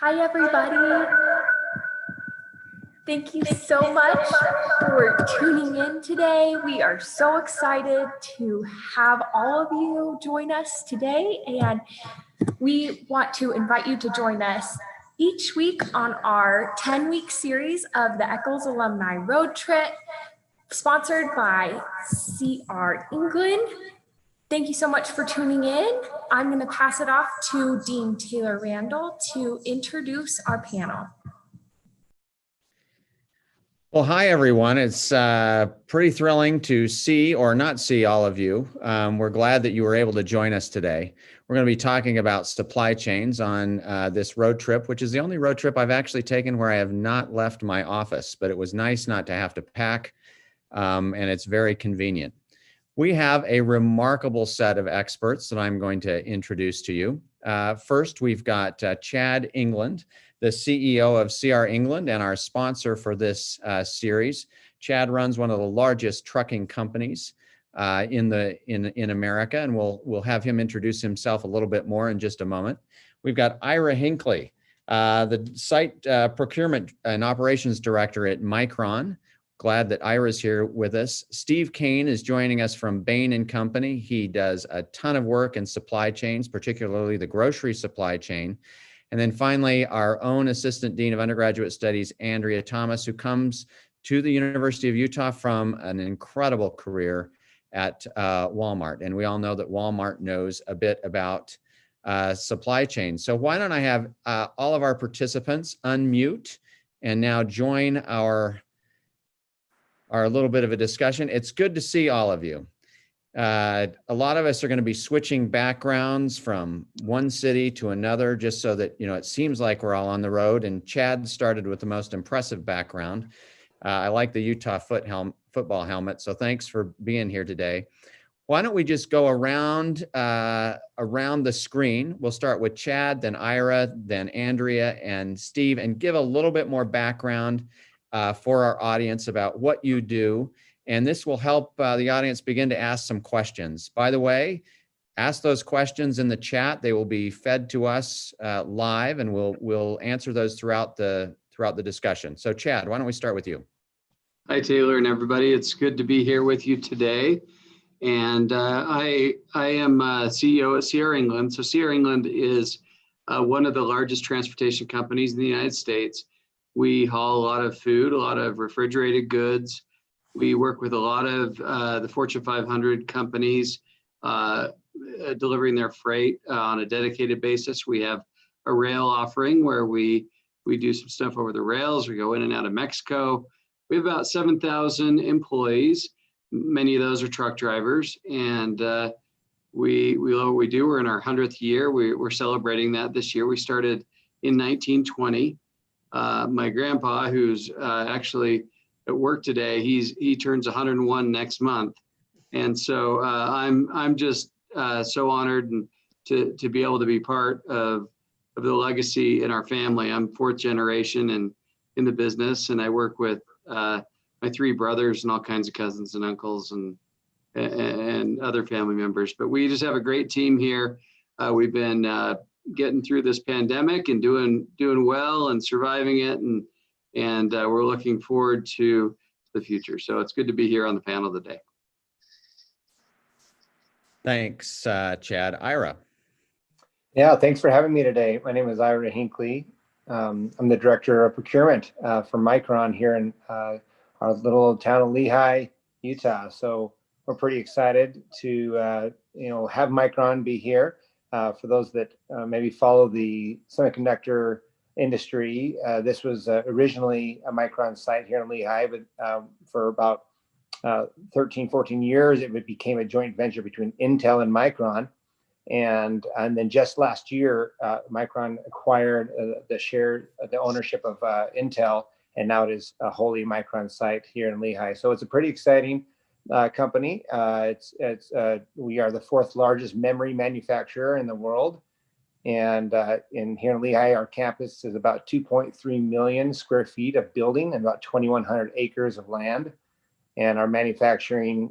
Hi, everybody. Thank you so much for tuning in today. We are so excited to have all of you join us today, and we want to invite you to join us each week on our 10-week series of the Eccles Alumni Road Trip, sponsored by CR England. Thank you so much for tuning in. I'm going to pass it off to Dean Taylor Randall to introduce our panel. Well, hi, everyone. It's pretty thrilling to see or not see all of you. We're glad that you were able to join us today. We're going to be talking about supply chains on this road trip, which is the only road trip I've actually taken where I have not left my office, but it was nice not to have to pack, and it's very convenient. We have a remarkable set of experts that I'm going to introduce to you. First, we've got Chad England, the CEO of CR England and our sponsor for this series. Chad runs one of the largest trucking companies in America, and we'll have him introduce himself a little bit more in just a moment. We've got Ira Hinckley, the site procurement and operations director at Micron. Glad that Ira's here with us. Steve Caine is joining us from Bain & Company. He does a ton of work in supply chains, particularly the grocery supply chain. And then finally, our own Assistant Dean of Undergraduate Studies, Andrea Thomas, who comes to the University of Utah from an incredible career at Walmart. And we all know that Walmart knows a bit about supply chain. So why don't I have all of our participants unmute and now join our little bit of a discussion. It's good to see all of you. A lot of us are going to be switching backgrounds from one city to another, just so that, it seems like we're all on the road. And Chad started with the most impressive background. I like the Utah football helmet. So thanks for being here today. Why don't we just go around the screen? We'll start with Chad, then Ira, then Andrea and Steve, and give a little bit more background for our audience about what you do. And this will help the audience begin to ask some questions. By the way, ask those questions in the chat. They will be fed to us live, and we'll answer those throughout the discussion. So Chad, why don't we start with you? Hi, Taylor and everybody. It's good to be here with you today. And I am CEO at CR England. So CR England is one of the largest transportation companies in the United States. We haul a lot of food, a lot of refrigerated goods. We work with a lot of the Fortune 500 companies delivering their freight on a dedicated basis. We have a rail offering where we do some stuff over the rails. We go in and out of Mexico. We have about 7,000 employees. Many of those are truck drivers. And we love what we do. We're in our 100th year. We're celebrating that this year. We started in 1920. My grandpa, who's actually at work today, he turns 101 next month, and so I'm just so honored and to be able to be part of the legacy in our family. I'm fourth generation in the business, and I work with my three brothers and all kinds of cousins and uncles and other family members. But we just have a great team here. We've been getting through this pandemic and doing well and surviving it, and we're looking forward to the future. So it's good to be here on the panel today. Thanks, Chad. Ira. Yeah, thanks for having me today. My name is Ira Hinckley. I'm the director of procurement for Micron here in our little town of Lehi, Utah. So we're pretty excited to have Micron be here. For those that maybe follow the semiconductor industry, this was originally a Micron site here in Lehi, but for about 13, 14 years, it became a joint venture between Intel and Micron. And then just last year, Micron acquired the ownership of Intel, and now it is a wholly Micron site here in Lehi. So it's a pretty exciting company. We are the fourth largest memory manufacturer in the world. And here in Lehi, our campus is about 2.3 million square feet of building and about 2,100 acres of land. And our manufacturing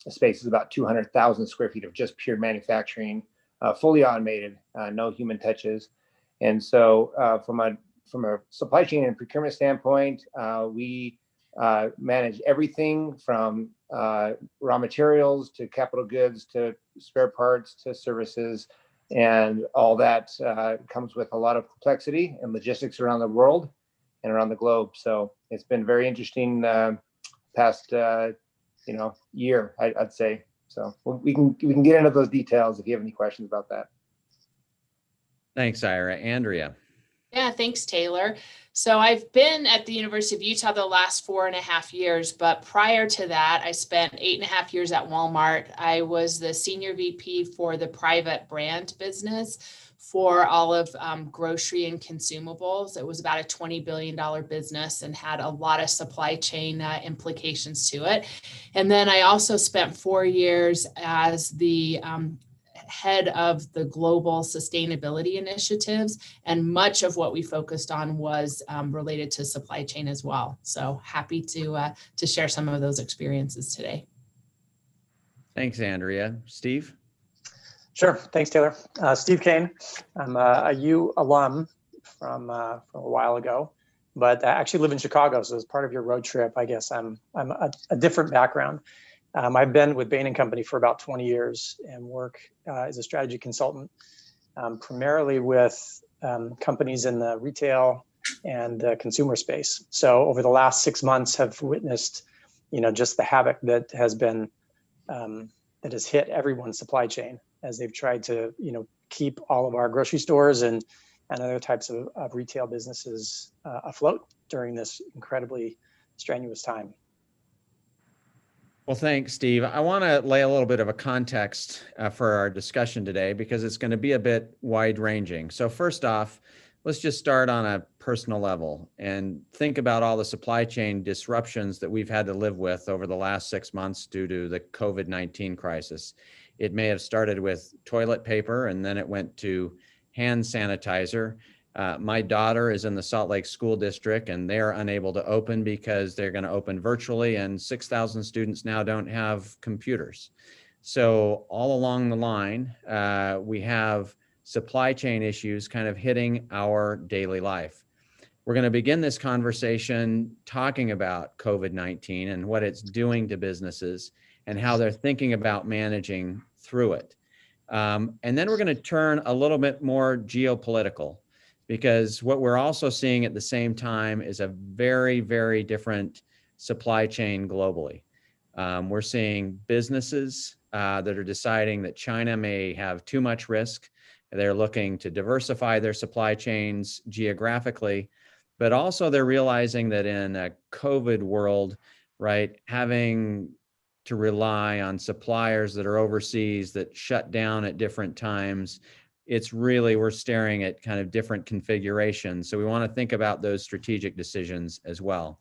space is about 200,000 square feet of just pure manufacturing, fully automated, no human touches. And so from a supply chain and procurement standpoint, we manage everything from raw materials to capital goods to spare parts to services, and all that comes with a lot of complexity and logistics around the world and around the globe. So it's been very interesting past year, I'd say. So we can get into those details if you have any questions about that. Thanks, Ira. Andrea. Yeah, thanks, Taylor. So I've been at the University of Utah the last 4.5 years, but prior to that, I spent 8.5 years at Walmart. I was the senior VP for the private brand business for all of grocery and consumables. It was about a $20 billion business and had a lot of supply chain implications to it. And then I also spent 4 years as the head of the global sustainability initiatives, and much of what we focused on was related to supply chain as well. So happy to share some of those experiences today. Thanks, Andrea. Steve? Sure. Thanks, Taylor. Steve Caine. I'm a U alum from a while ago, but I actually live in Chicago. So as part of your road trip, I guess I'm a different background. I've been with Bain & Company for about 20 years and work as a strategy consultant, primarily with companies in the retail and consumer space. So over the last 6 months have witnessed, just the havoc that has been, that has hit everyone's supply chain as they've tried to, keep all of our grocery stores and other types of retail businesses afloat during this incredibly strenuous time. Well, thanks, Steve. I want to lay a little bit of a context for our discussion today because it's going to be a bit wide-ranging. So first off, let's just start on a personal level and think about all the supply chain disruptions that we've had to live with over the last 6 months due to the COVID-19 crisis. It may have started with toilet paper, and then it went to hand sanitizer. My daughter is in the Salt Lake School District, and they're unable to open because they're going to open virtually, and 6,000 students now don't have computers. So all along the line, we have supply chain issues kind of hitting our daily life. We're going to begin this conversation talking about COVID-19 and what it's doing to businesses and how they're thinking about managing through it. And then we're going to turn a little bit more geopolitical, because what we're also seeing at the same time is a very, very different supply chain globally. We're seeing businesses that are deciding that China may have too much risk. They're looking to diversify their supply chains geographically, but also they're realizing that in a COVID world, right, having to rely on suppliers that are overseas that shut down at different times, we're staring at kind of different configurations. So we want to think about those strategic decisions as well.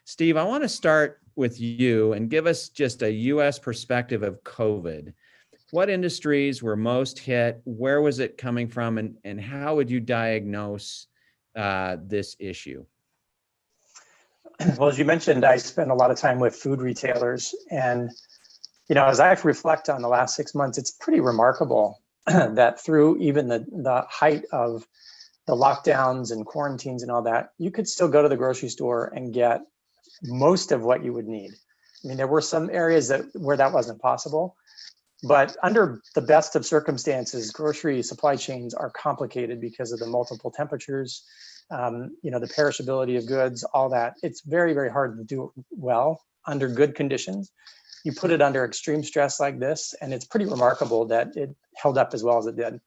Steve, I want to start with you and give us just a U.S. perspective of COVID. What industries were most hit? Where was it coming from? And how would you diagnose this issue? Well, as you mentioned, I spend a lot of time with food retailers. And, as I reflect on the last 6 months, it's pretty remarkable that through even the height of the lockdowns and quarantines and all that, you could still go to the grocery store and get most of what you would need. I mean, there were some areas where that wasn't possible, but under the best of circumstances, grocery supply chains are complicated because of the multiple temperatures, the perishability of goods, all that. It's very, very hard to do well under good conditions. You put it under extreme stress like this, and it's pretty remarkable that it held up as well as it did.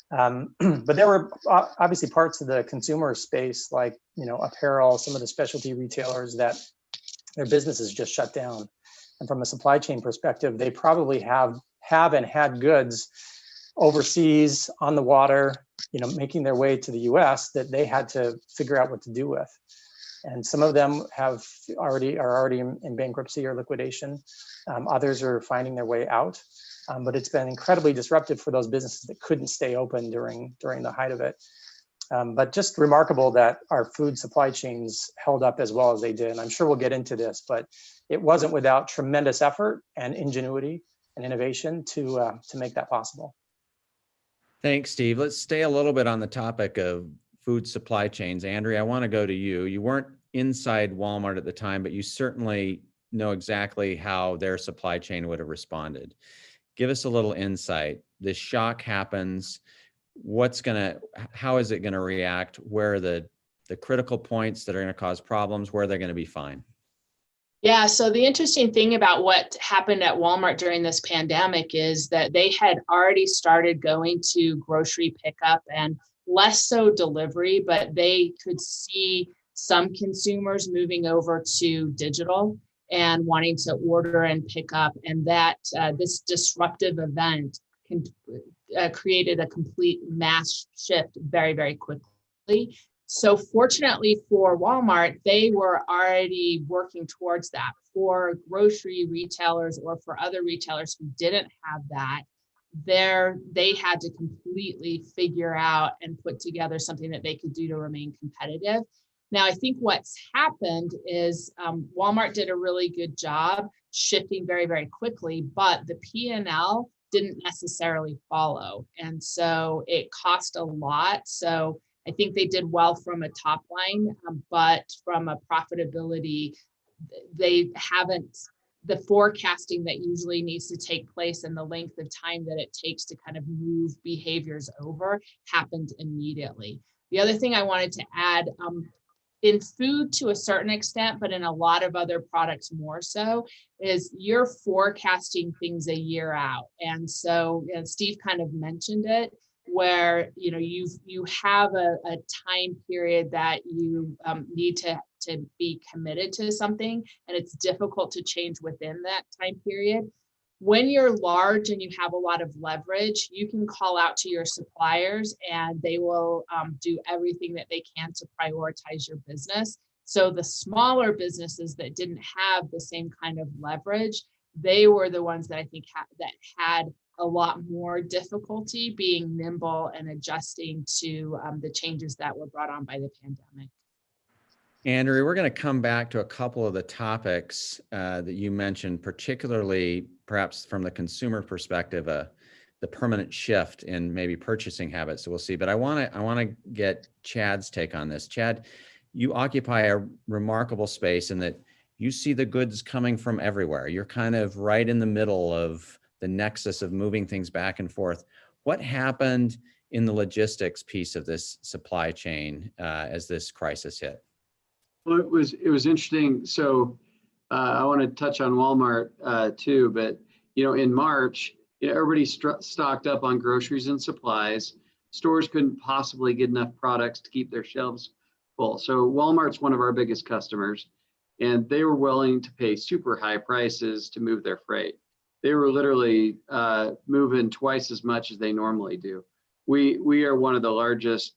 But there were obviously parts of the consumer space, like apparel, some of the specialty retailers that their businesses just shut down. And from a supply chain perspective, they probably have and had goods overseas on the water, making their way to the US that they had to figure out what to do with. And some of them are already in bankruptcy or liquidation. Others are finding their way out. But it's been incredibly disruptive for those businesses that couldn't stay open during the height of it. But just remarkable that our food supply chains held up as well as they did. And I'm sure we'll get into this, but it wasn't without tremendous effort and ingenuity and innovation to make that possible. Thanks, Steve. Let's stay a little bit on the topic of food supply chains. Andrea, I want to go to you. You weren't inside Walmart at the time, but you certainly know exactly how their supply chain would have responded. Give us a little insight. This shock happens. How is it going to react? Where are the critical points that are going to cause problems? Where they're going to be fine? Yeah, so the interesting thing about what happened at Walmart during this pandemic is that they had already started going to grocery pickup and less so delivery, but they could see some consumers moving over to digital and wanting to order and pick up, and that this disruptive event created a complete mass shift very, very quickly. So fortunately for Walmart, they were already working towards that. For grocery retailers or for other retailers who didn't have that, they had to completely figure out and put together something that they could do to remain competitive. Now, I think what's happened is Walmart did a really good job shifting very, very quickly, but the P&L didn't necessarily follow. And so it cost a lot. So I think they did well from a top line, but from a profitability, they haven't, the forecasting that usually needs to take place and the length of time that it takes to kind of move behaviors over happened immediately. The other thing I wanted to add, in food to a certain extent, but in a lot of other products more so, is you're forecasting things a year out. And so, and Steve kind of mentioned it, where you have a time period that you need to be committed to something, and it's difficult to change within that time period. When you're large and you have a lot of leverage, you can call out to your suppliers and they will do everything that they can to prioritize your business. So the smaller businesses that didn't have the same kind of leverage, they were the ones that I think that had a lot more difficulty being nimble and adjusting to the changes that were brought on by the pandemic. Andrea, we're going to come back to a couple of the topics that you mentioned, particularly perhaps from the consumer perspective, the permanent shift in maybe purchasing habits. So we'll see. But I want to get Chad's take on this. Chad, you occupy a remarkable space in that you see the goods coming from everywhere. You're kind of right in the middle of the nexus of moving things back and forth. What happened in the logistics piece of this supply chain as this crisis hit? Well, it was interesting. So I want to touch on Walmart too, but in March, everybody stocked up on groceries and supplies. Stores couldn't possibly get enough products to keep their shelves full. So Walmart's one of our biggest customers, and they were willing to pay super high prices to move their freight. They were literally moving twice as much as they normally do. We are one of their largest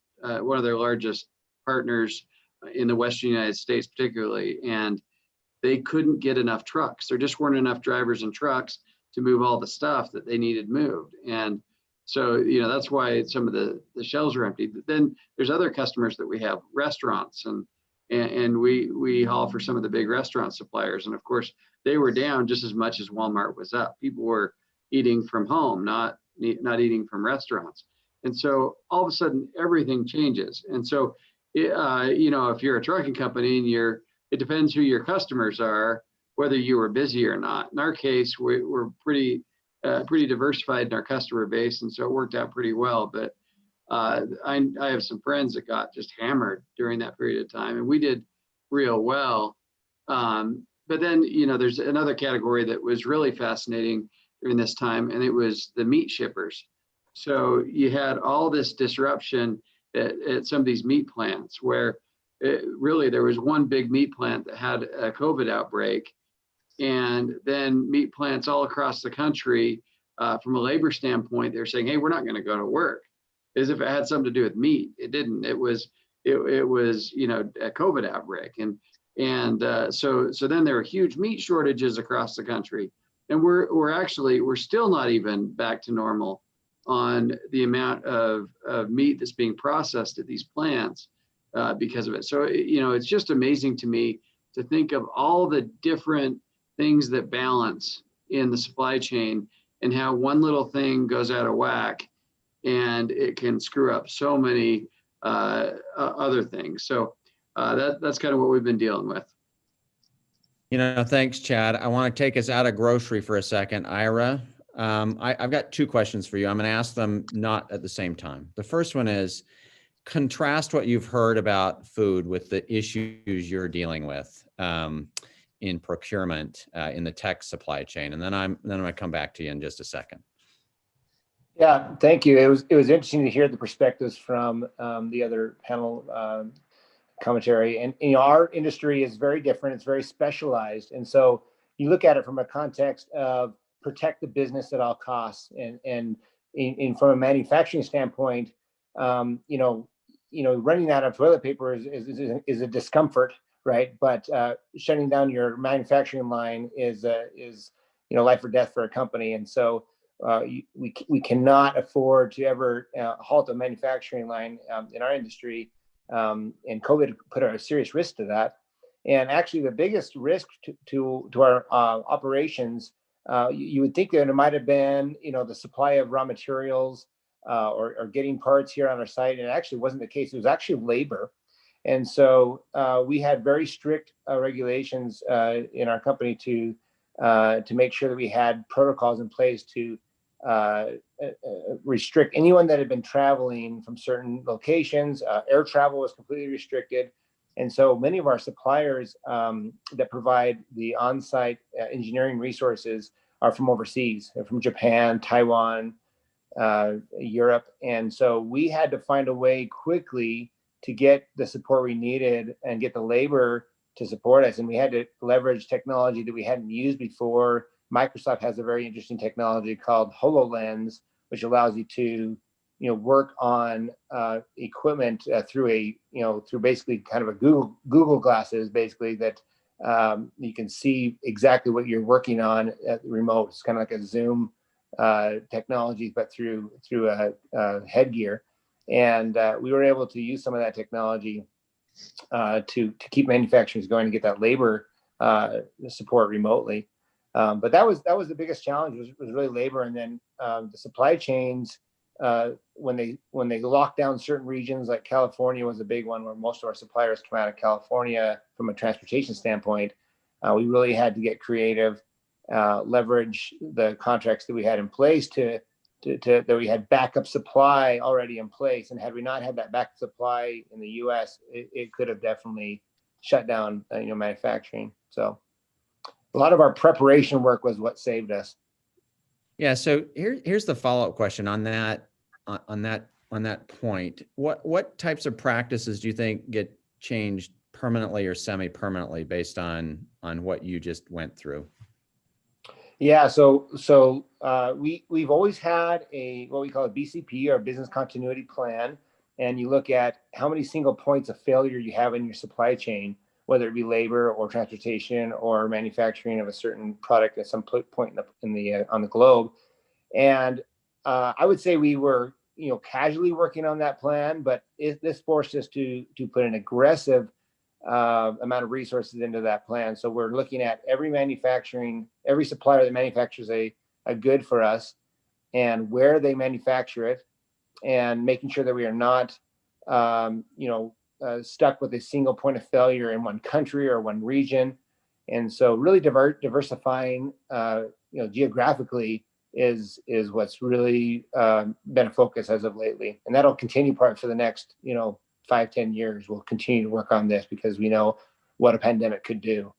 partners in the Western United States, particularly, and they couldn't get enough trucks. There just weren't enough drivers and trucks to move all the stuff that they needed moved. And so, that's why some of the shelves are empty. But then there's other customers that we have, restaurants, and we haul for some of the big restaurant suppliers. And of course, they were down just as much as Walmart was up. People were eating from home, not eating from restaurants. And so all of a sudden, everything changes. And so, if you're a trucking company and it depends who your customers are, whether you were busy or not. In our case, we're pretty diversified in our customer base, and so it worked out pretty well. But I have some friends that got just hammered during that period of time, and we did real well. But then, there's another category that was really fascinating during this time, and it was the meat shippers. So you had all this disruption at some of these meat plants where really there was one big meat plant that had a COVID outbreak, and then meat plants all across the country, from a labor standpoint, they're saying, hey, we're not going to go to work, as if it had something to do with meat. It didn't. It was a COVID outbreak. And so then there were huge meat shortages across the country. And we're still not even back to normal on the amount of meat that's being processed at these plants because of it. So, it's just amazing to me to think of all the different things that balance in the supply chain and how one little thing goes out of whack and it can screw up so many other things. So that's kind of what we've been dealing with. Thanks, Chad. I want to take us out of grocery for a second. Ira, I've got two questions for you. I'm going to ask them not at the same time. The first one is, contrast what you've heard about food with the issues you're dealing with in procurement in the tech supply chain. And then I'm going to come back to you in just a second. Yeah, thank you. It was interesting to hear the perspectives from the other panel commentary. And our industry is very different. It's very specialized. And so you look at it from a context of protect the business at all costs. And from a manufacturing standpoint, running out of toilet paper is a discomfort, right? But shutting down your manufacturing line is life or death for a company. And so we cannot afford to ever halt a manufacturing line in our industry. And COVID put a serious risk to that. And actually, the biggest risk to our operations, you would think that it might have been, the supply of raw materials or getting parts here on our site. And it actually wasn't the case. It was actually labor. And so we had very strict regulations in our company to make sure that we had protocols in place to restrict anyone that had been traveling from certain locations. Air travel was completely restricted. And so many of our suppliers that provide the on-site engineering resources are from overseas. They're from Japan, Taiwan, Europe. And so we had to find a way quickly to get the support we needed and get the labor to support us. And we had to leverage technology that we hadn't used before. Microsoft has a very interesting technology called HoloLens, which allows you to, work on equipment through basically kind of a Google glasses, basically that you can see exactly what you're working on at the remote. It's kind of like a Zoom technology, but through headgear. And we were able to use some of that technology to keep manufacturers going and get that labor support remotely. But that was the biggest challenge was really labor. And then the supply chains, when they locked down certain regions, like California was a big one where most of our suppliers come out of California from a transportation standpoint. We really had to get creative, leverage the contracts that we had in place that we had backup supply already in place. And had we not had that backup supply in the US, it could have definitely shut down manufacturing. So a lot of our preparation work was what saved us. Yeah. So here's the follow-up question on that point. What types of practices do you think get changed permanently or semi-permanently based on what you just went through? Yeah. So we've always had what we call a BCP, or business continuity plan. And you look at how many single points of failure you have in your supply chain, whether it be labor or transportation or manufacturing of a certain product at some point on the globe. And I would say we were, casually working on that plan, but this forced us to put an aggressive amount of resources into that plan. So we're looking at every supplier that manufactures a good for us and where they manufacture it, and making sure that we are not, stuck with a single point of failure in one country or one region. And so really diversifying, geographically is what's really been a focus as of lately. And that'll continue for the next, 5-10 years. We'll continue to work on this because we know what a pandemic could do.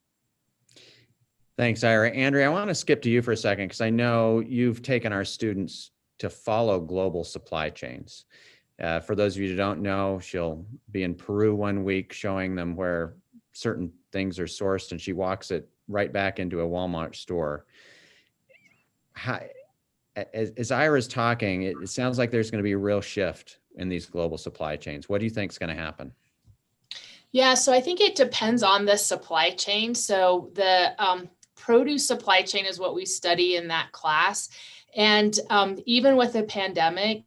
Thanks, Ira. Andrea, I want to skip to you for a second because I know you've taken our students to follow global supply chains. For those of you who don't know, she'll be in Peru one week showing them where certain things are sourced, and she walks it right back into a Walmart store. As Ira's talking, it sounds like there's going to be a real shift in these global supply chains. What do you think is going to happen? Yeah, so I think it depends on the supply chain. So the produce supply chain is what we study in that class. And even with the pandemic,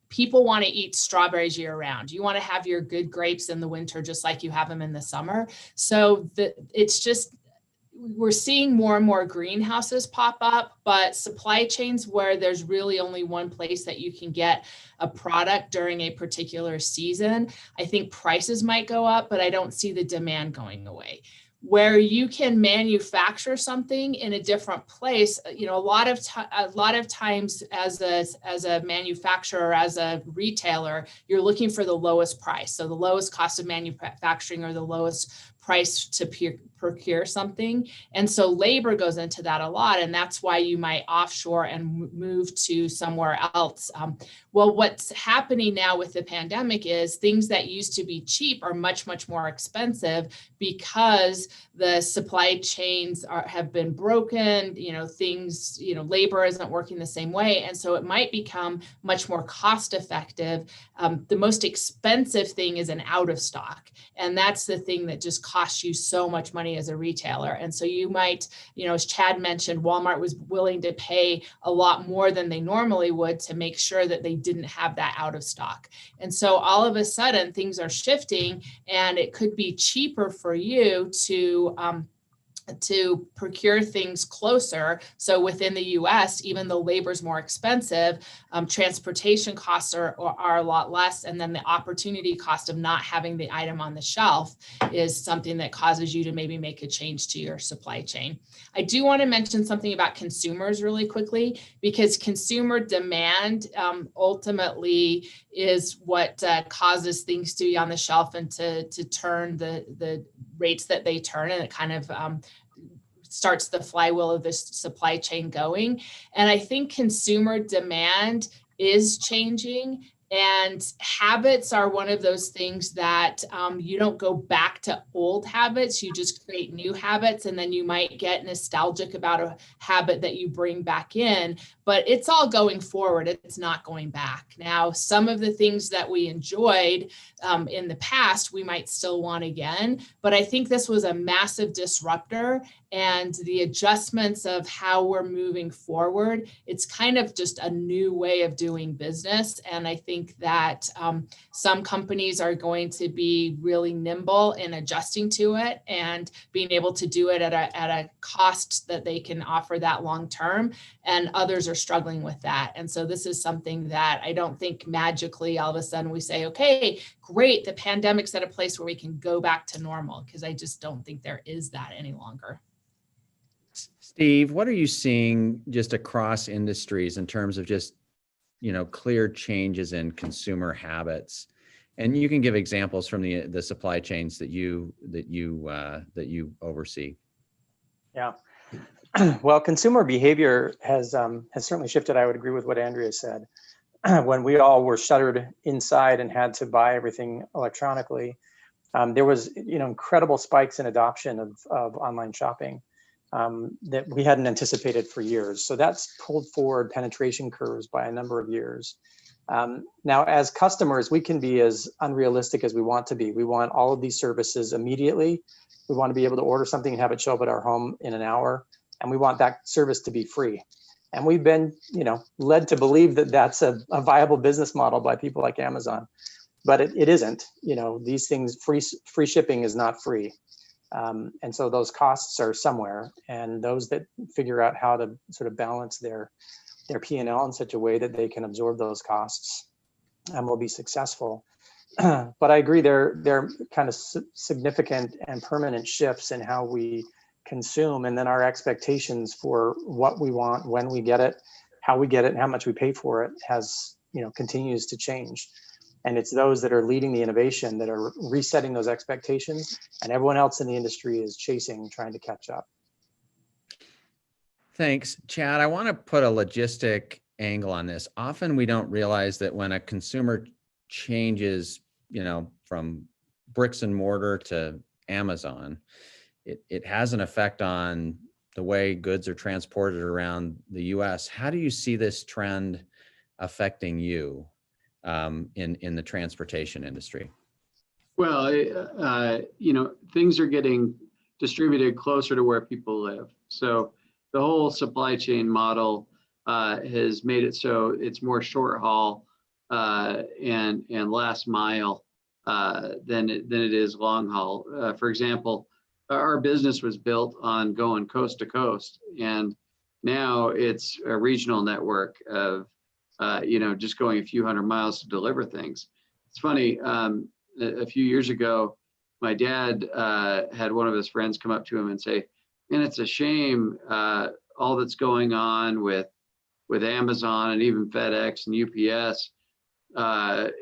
people want to eat strawberries year round. You want to have your good grapes in the winter, just like you have them in the summer. So we're seeing more and more greenhouses pop up, but supply chains where there's really only one place that you can get a product during a particular season, I think prices might go up, but I don't see the demand going away. Where you can manufacture something in a different place, a lot of times as a manufacturer, as a retailer, you're looking for the lowest price. So the lowest cost of manufacturing or the lowest price to procure something. And so labor goes into that a lot. And that's why you might offshore and move to somewhere else. Well, what's happening now with the pandemic is things that used to be cheap are much, much more expensive because the supply chains have been broken, labor isn't working the same way. And so it might become much more cost effective. The most expensive thing is an out of stock. And that's the thing that just costs you so much money as a retailer. And so you might, as Chad mentioned, Walmart was willing to pay a lot more than they normally would to make sure that they didn't have that out of stock. And so all of a sudden things are shifting, and it could be cheaper for you to procure things closer. So within the US, even though labor is more expensive, transportation costs are a lot less. And then the opportunity cost of not having the item on the shelf is something that causes you to maybe make a change to your supply chain. I do want to mention something about consumers really quickly, because consumer demand ultimately is what causes things to be on the shelf and to turn the rates that they turn, and it kind of starts the flywheel of this supply chain going. And I think consumer demand is changing, and habits are one of those things that you don't go back to old habits, you just create new habits, and then you might get nostalgic about a habit that you bring back in, but it's all going forward, it's not going back. Now, some of the things that we enjoyed in the past, we might still want again, but I think this was a massive disruptor, and the adjustments of how we're moving forward, it's kind of just a new way of doing business. And I think that some companies are going to be really nimble in adjusting to it and being able to do it at a cost that they can offer that long term, and others are struggling with that. And so this is something that I don't think magically all of a sudden we say, okay, great, the pandemic's at a place where we can go back to normal, because I just don't think there is that any longer. Steve, what are you seeing just across industries in terms of just, clear changes in consumer habits? And you can give examples from the supply chains that you oversee. Yeah. Well, consumer behavior has certainly shifted. I would agree with what Andrea said. When we all were shuttered inside and had to buy everything electronically, there was incredible spikes in adoption of online shopping that we hadn't anticipated for years. So that's pulled forward penetration curves by a number of years. Now, as customers, we can be as unrealistic as we want to be. We want all of these services immediately. We want to be able to order something and have it show up at our home in an hour. And we want that service to be free. And we've been, led to believe that that's a viable business model by people like Amazon, but it isn't. These things, free shipping is not free. And so those costs are somewhere, and those that figure out how to sort of balance their P&L in such a way that they can absorb those costs will be successful. But I agree, they're kind of significant and permanent shifts in how we consume, and then our expectations for what we want, when we get it, how we get it, and how much we pay for it continues to change. And it's those that are leading the innovation that are resetting those expectations, and everyone else in the industry is trying to catch up. Thanks, Chad. I want to put a logistic angle on this. Often we don't realize that when a consumer changes, from bricks and mortar to Amazon, it has an effect on the way goods are transported around the US. How do you see this trend affecting you in the transportation industry? Well, things are getting distributed closer to where people live. So the whole supply chain model has made it so it's more short haul and last mile than it is long haul. For example, our business was built on going coast to coast, and now it's a regional network of, just going a few hundred miles to deliver things. It's funny, a few years ago, my dad had one of his friends come up to him and say, "Man, it's a shame all that's going on with Amazon and even FedEx and UPS.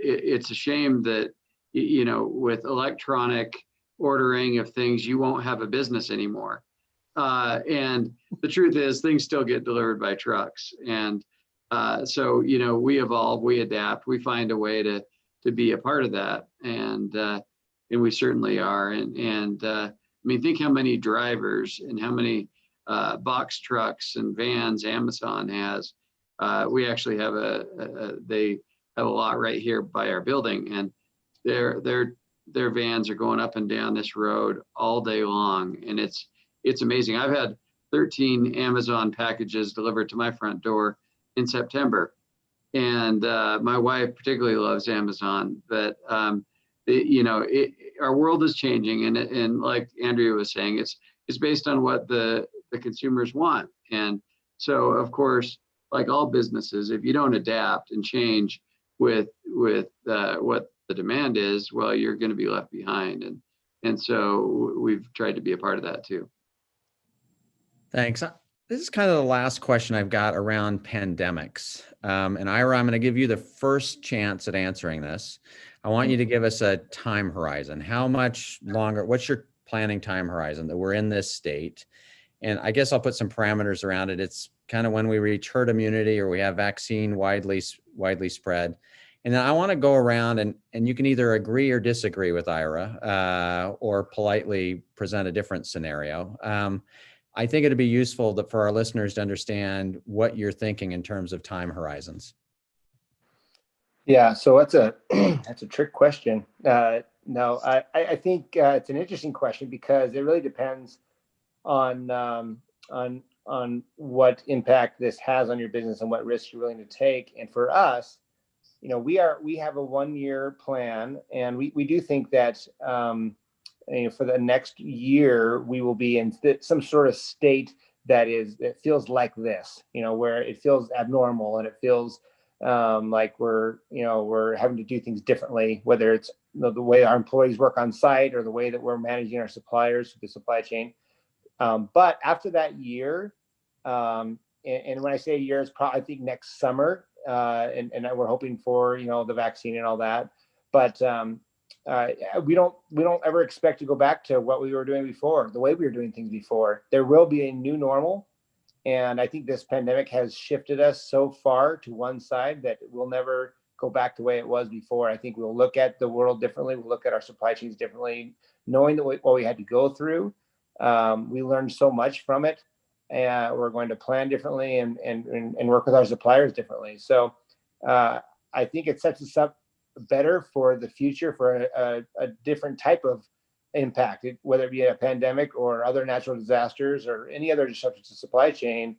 It's a shame that, with electronic ordering of things, you won't have a business anymore." And the truth is, things still get delivered by trucks. And so, we evolve, we adapt, we find a way to be a part of that. And we certainly are. And I mean, think how many drivers and how many box trucks and vans Amazon has. We actually have they have a lot right here by our building, and their vans are going up and down this road all day long. And it's amazing. I've had 13 Amazon packages delivered to my front door in September. And my wife particularly loves Amazon, but our world is changing, and like Andrea was saying, it's based on what the consumers want. And so, of course, like all businesses, if you don't adapt and change with what the demand is, well, you're going to be left behind. And so we've tried to be a part of that too. Thanks. This is kind of the last question I've got around pandemics. And Ira, I'm going to give you the first chance at answering this. I want you to give us a time horizon. How much longer, what's your planning time horizon that we're in this state? And I guess I'll put some parameters around it. It's kind of when we reach herd immunity or we have vaccine widely spread. And then I want to go around and you can either agree or disagree with Ira or politely present a different scenario. I think it'd be useful for our listeners to understand what you're thinking in terms of time horizons. Yeah, so that's a trick question. No, I think it's an interesting question because it really depends on what impact this has on your business and what risks you're willing to take. And for us, we have a 1-year plan, and we do think that for the next year we will be in some sort of state that feels like this, where it feels abnormal and it feels like we're having to do things differently, whether it's the way our employees work on site or the way that we're managing our suppliers, the supply chain. But after that year, and when I say a year, it's probably, I think, next summer, and we're hoping for the vaccine and all that. But we don't ever expect to go back to what we were doing before, the way we were doing things before. There will be a new normal. And I think this pandemic has shifted us so far to one side that we'll never go back the way it was before. I think we'll look at the world differently. We'll look at our supply chains differently, knowing what we had to go through. We learned so much from it. We're going to plan differently and work with our suppliers differently. So I think it sets us up better for the future for a different type of impact, whether it be a pandemic or other natural disasters or any other disruptions to supply chain.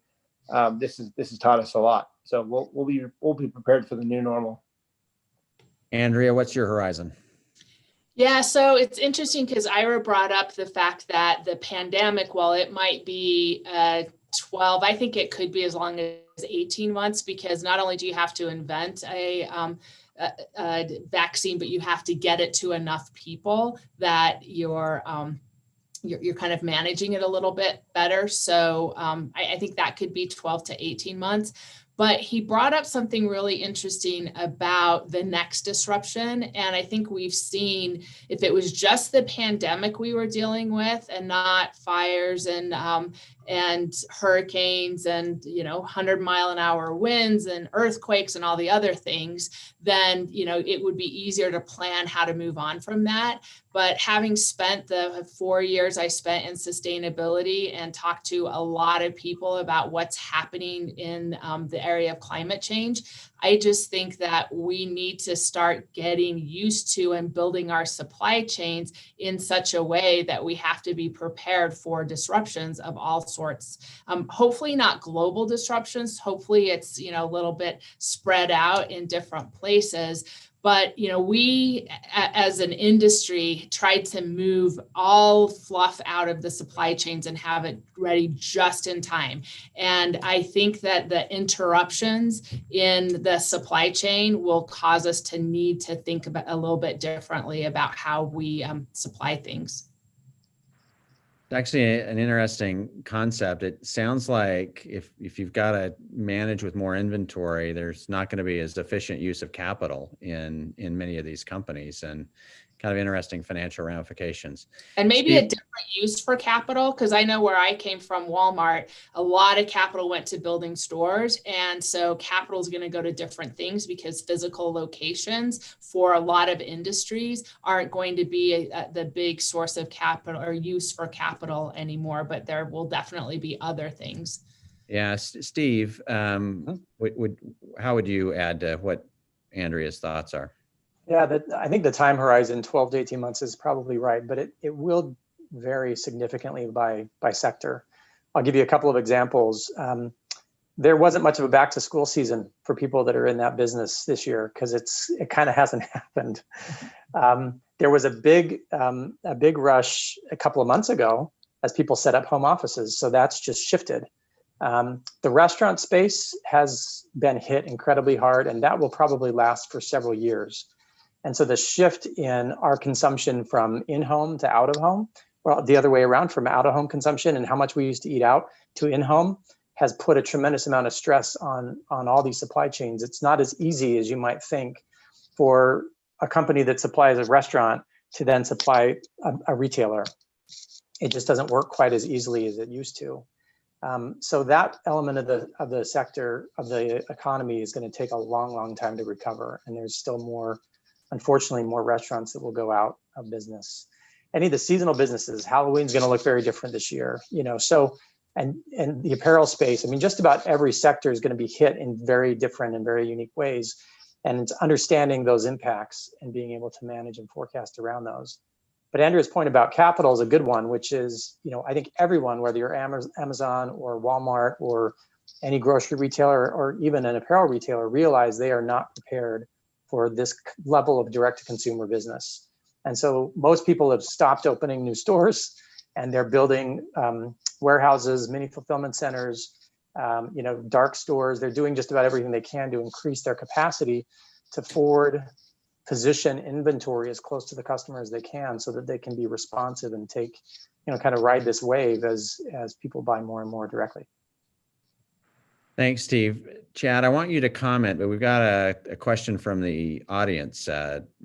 This has taught us a lot. So we'll be prepared for the new normal. Andrea, what's your horizon? Yeah, so it's interesting because Ira brought up the fact that the pandemic, while it might be 12, I think it could be as long as 18 months, because not only do you have to invent a vaccine, but you have to get it to enough people that you're kind of managing it a little bit better. So I think that could be 12 to 18 months. But he brought up something really interesting about the next disruption. And I think we've seen, if it was just the pandemic we were dealing with and not fires and hurricanes and 100-mile-an-hour winds and earthquakes and all the other things, then it would be easier to plan how to move on from that. But having spent the 4 years I spent in sustainability and talked to a lot of people about what's happening in the area of climate change, I just think that we need to start getting used to and building our supply chains in such a way that we have to be prepared for disruptions of all sorts. Hopefully not global disruptions. Hopefully it's, a little bit spread out in different places. But, we as an industry tried to move all fluff out of the supply chains and have it ready just in time. And I think that the interruptions in the supply chain will cause us to need to think about a little bit differently about how we supply things. It's actually an interesting concept. It sounds like if you've got to manage with more inventory, there's not going to be as efficient use of capital in many of these companies, and kind of interesting financial ramifications. And maybe a different use for capital, because I know where I came from, Walmart, a lot of capital went to building stores. And so capital is going to go to different things because physical locations for a lot of industries aren't going to be the big source of capital or use for capital anymore, but there will definitely be other things. Yeah, Steve, how would you add to what Andrea's thoughts are? Yeah, I think the time horizon, 12 to 18 months, is probably right, but it will vary significantly by sector. I'll give you a couple of examples. There wasn't much of a back to school season for people that are in that business this year because it kind of hasn't happened. There was a big rush a couple of months ago as people set up home offices, so that's just shifted. The restaurant space has been hit incredibly hard, and that will probably last for several years. And so the shift in our consumption from in-home to out-of-home, well, the other way around, from out-of-home consumption and how much we used to eat out to in-home, has put a tremendous amount of stress on all these supply chains. It's not as easy as you might think for a company that supplies a restaurant to then supply a retailer. It just doesn't work quite as easily as it used to. So that element of the sector of the economy is going to take a long, long time to recover. And there's still unfortunately, more restaurants that will go out of business. Any of the seasonal businesses, Halloween's going to look very different this year, so, and the apparel space, just about every sector is going to be hit in very different and very unique ways. And it's understanding those impacts and being able to manage and forecast around those. But Andrea's point about capital is a good one, which is, I think everyone, whether you're Amazon or Walmart or any grocery retailer or even an apparel retailer, realize they are not prepared for this level of direct-to-consumer business. And so most people have stopped opening new stores, and they're building warehouses, mini fulfillment centers, dark stores. They're doing just about everything they can to increase their capacity to forward position inventory as close to the customer as they can so that they can be responsive and take, kind of ride this wave as people buy more and more directly. Thanks, Steve. Chad, I want you to comment, but we've got a question from the audience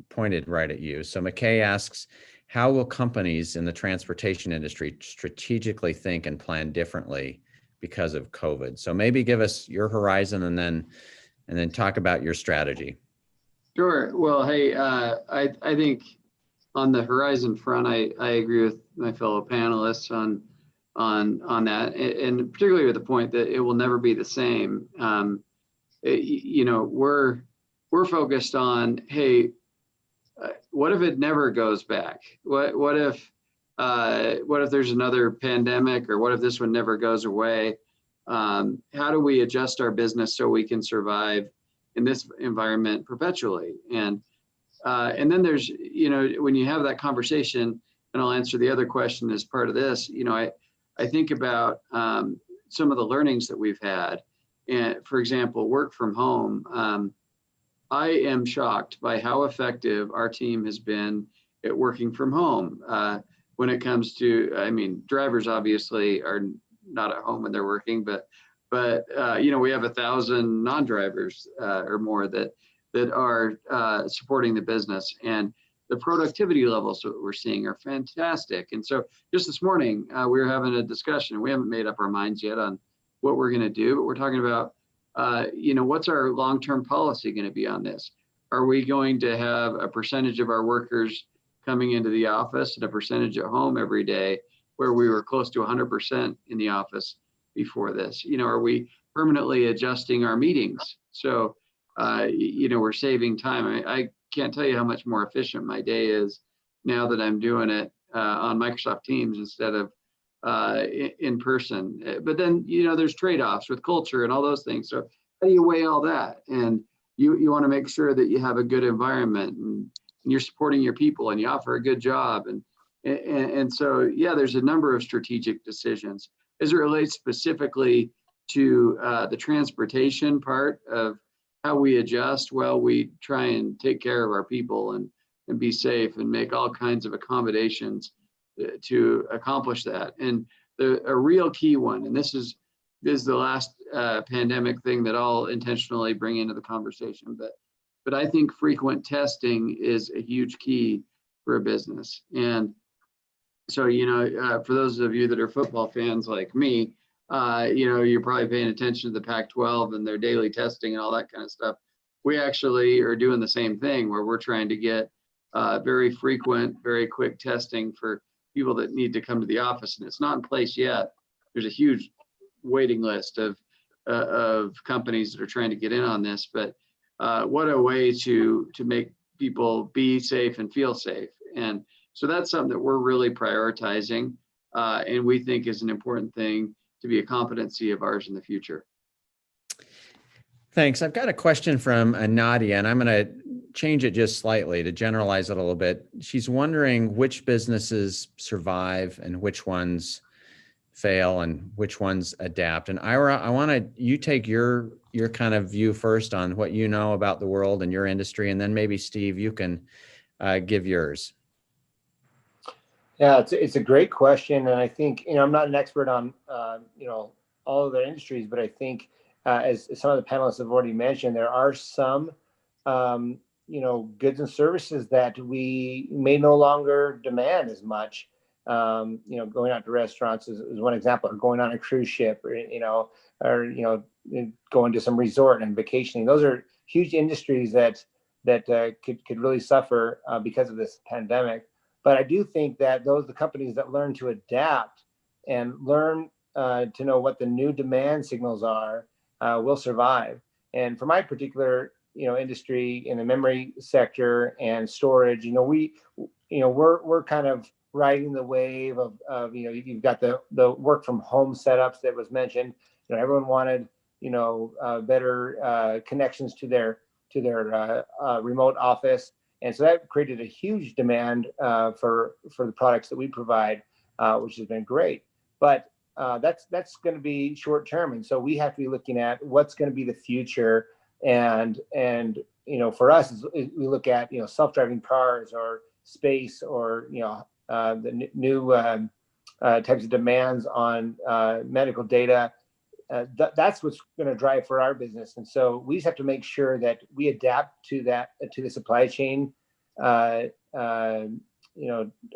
pointed right at you. So McKay asks, how will companies in the transportation industry strategically think and plan differently because of COVID? So maybe give us your horizon and then talk about your strategy. Sure. Well, hey, I think on the horizon front, I agree with my fellow panelists on that, and particularly with the point that it will never be the same. We're focused on, hey, what if it never goes back? What if there's another pandemic, or what if this one never goes away? How do we adjust our business so we can survive in this environment perpetually? And then there's, when you have that conversation, and I'll answer the other question as part of this, I think about some of the learnings that we've had. And for example, work from home. I am shocked by how effective our team has been at working from home. When it comes to, drivers obviously are not at home when they're working, but we have 1,000 non-drivers or more that are supporting the business, and the productivity levels that we're seeing are fantastic. And so just this morning, we were having a discussion. We haven't made up our minds yet on what we're going to do, but we're talking about, what's our long-term policy going to be on this? Are we going to have a percentage of our workers coming into the office and a percentage at home every day, where we were close to 100% in the office before this? Are we permanently adjusting our meetings? So we're saving time. I can't tell you how much more efficient my day is now that I'm doing it on Microsoft Teams instead of in person. But then, there's trade-offs with culture and all those things. So how do you weigh all that? And you want to make sure that you have a good environment and you're supporting your people and you offer a good job. And so, yeah, there's a number of strategic decisions as it relates specifically to the transportation part of how we adjust. Well, we try and take care of our people and be safe and make all kinds of accommodations to accomplish that. And a real key one, and this is the last pandemic thing that I'll intentionally bring into the conversation, but I think frequent testing is a huge key for a business. And so, for those of you that are football fans like me, you're probably paying attention to the Pac-12 and their daily testing and all that kind of stuff. We actually are doing the same thing where we're trying to get very frequent, very quick testing for people that need to come to the office, and it's not in place yet. There's a huge waiting list of companies that are trying to get in on this, but what a way to make people be safe and feel safe. And so that's something that we're really prioritizing, and we think is an important thing to be a competency of ours in the future. Thanks. I've got a question from Nadia, and I'm going to change it just slightly to generalize it a little bit. She's wondering which businesses survive and which ones fail and which ones adapt. And Ira, I want you take your kind of view first on what you know about the world and your industry, and then maybe Steve, you can give yours. Yeah, it's a great question, and I think I'm not an expert on all of the industries, but I think as some of the panelists have already mentioned, there are some goods and services that we may no longer demand as much. Going out to restaurants is one example, or going on a cruise ship, or going to some resort and vacationing. Those are huge industries that could really suffer because of this pandemic. But I do think that the companies that learn to adapt and learn to know what the new demand signals are will survive. And for my particular industry in the memory sector and storage, we're kind of riding the wave of you've got the work from home setups that was mentioned. Everyone wanted better connections to their remote office. And so that created a huge demand for the products that we provide, which has been great. But that's going to be short term, and so we have to be looking at what's going to be the future. And for us, we look at self-driving cars or space or the new types of demands on medical data. That's what's going to drive for our business. And so we just have to make sure that we adapt to the supply chain,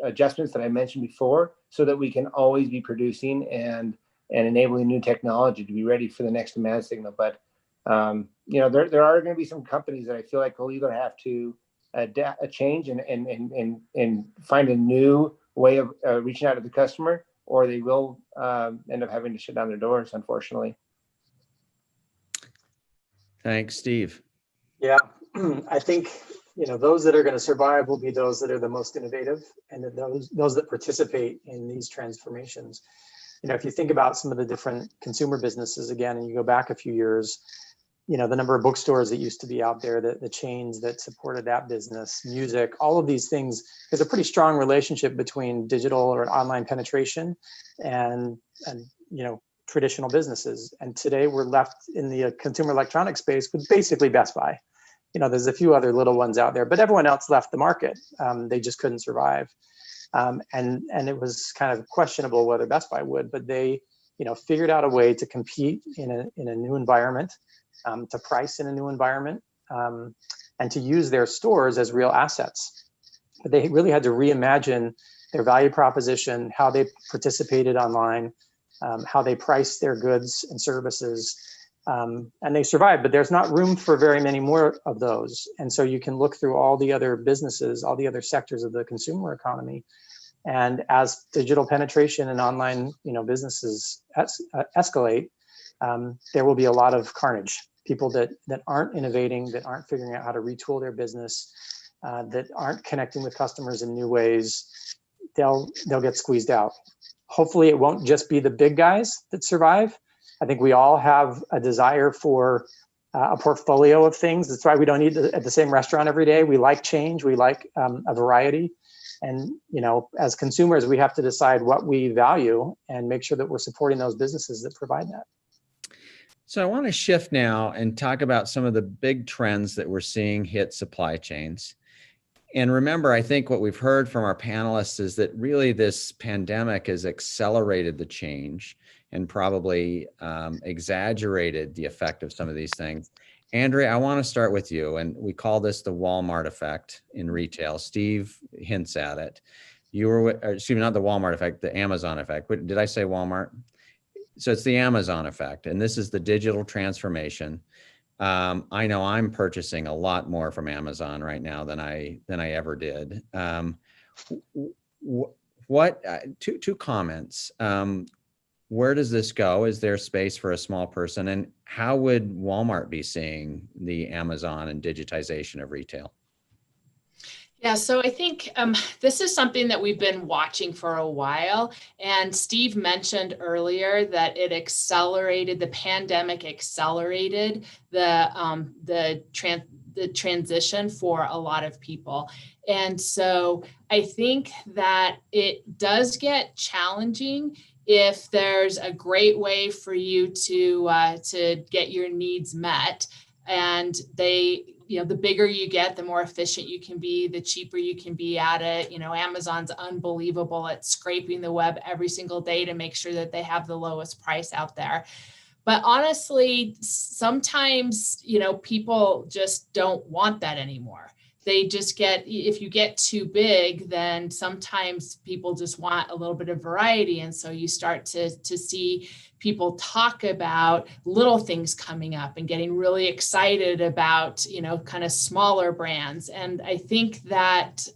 adjustments that I mentioned before, so that we can always be producing and enabling new technology to be ready for the next demand signal. But, there are going to be some companies that I feel like will either have to adapt, change and find a new way of reaching out to the customer, or they will end up having to shut down their doors, unfortunately. Thanks, Steve. Yeah, I think those that are going to survive will be those that are the most innovative, and those that participate in these transformations. If you think about some of the different consumer businesses again, and you go back a few years, the number of bookstores that used to be out there, the chains that supported that business, music, all of these things, there's a pretty strong relationship between digital or online penetration and traditional businesses. And today we're left in the consumer electronics space with basically Best Buy. There's a few other little ones out there, but everyone else left the market. They just couldn't survive. And it was kind of questionable whether Best Buy would, but they, figured out a way to compete in a new environment, to price in a new environment, and to use their stores as real assets. But they really had to reimagine their value proposition, how they participated online, how they priced their goods and services, and they survived. But there's not room for very many more of those. And so you can look through all the other businesses, all the other sectors of the consumer economy. And as digital penetration and online, businesses escalate, there will be a lot of carnage. people that aren't innovating, that aren't figuring out how to retool their business, that aren't connecting with customers in new ways, they'll get squeezed out. Hopefully it won't just be the big guys that survive. I think we all have a desire for a portfolio of things. That's why we don't eat at the same restaurant every day. We like change, we like a variety. And, you know, as consumers, we have to decide what we value and make sure that we're supporting those businesses that provide that. So I want to shift now and talk about some of the big trends that we're seeing hit supply chains. And remember, I think what we've heard from our panelists is that really this pandemic has accelerated the change and probably exaggerated the effect of some of these things. Andrea, I want to start with you, and we call this the Walmart effect in retail. Steve hints at it. You were, excuse me, not the Walmart effect, the Amazon effect. Did I say Walmart? So it's the Amazon effect, and this is the digital transformation. I know I'm purchasing a lot more from Amazon right now than I ever did. Two comments. Where does this go? Is there space for a small person? And how would Walmart be seeing the Amazon and digitization of retail? Yeah, so I think this is something that we've been watching for a while. And Steve mentioned earlier that the pandemic accelerated the transition for a lot of people. And so I think that it does get challenging if there's a great way for you to get your needs met, and the bigger you get, the more efficient you can be, the cheaper you can be at it. You know, Amazon's unbelievable at scraping the web every single day to make sure that they have the lowest price out there. But honestly, sometimes, people just don't want that anymore. They just if you get too big, then sometimes people just want a little bit of variety. And so you start to see people talk about little things coming up and getting really excited about, kind of smaller brands. And I think that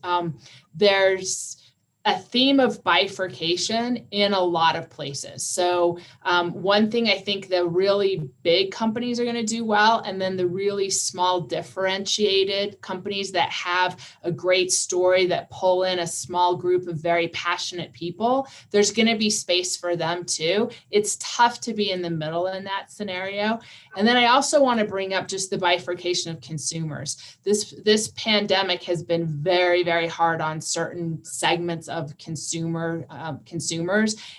there's a theme of bifurcation in a lot of places. So one thing I think the really big companies are going to do well, and then the really small differentiated companies that have a great story that pull in a small group of very passionate people, there's going to be space for them too. It's tough to be in the middle in that scenario. And then I also want to bring up just the bifurcation of consumers. This pandemic has been very, very hard on certain segments of consumers.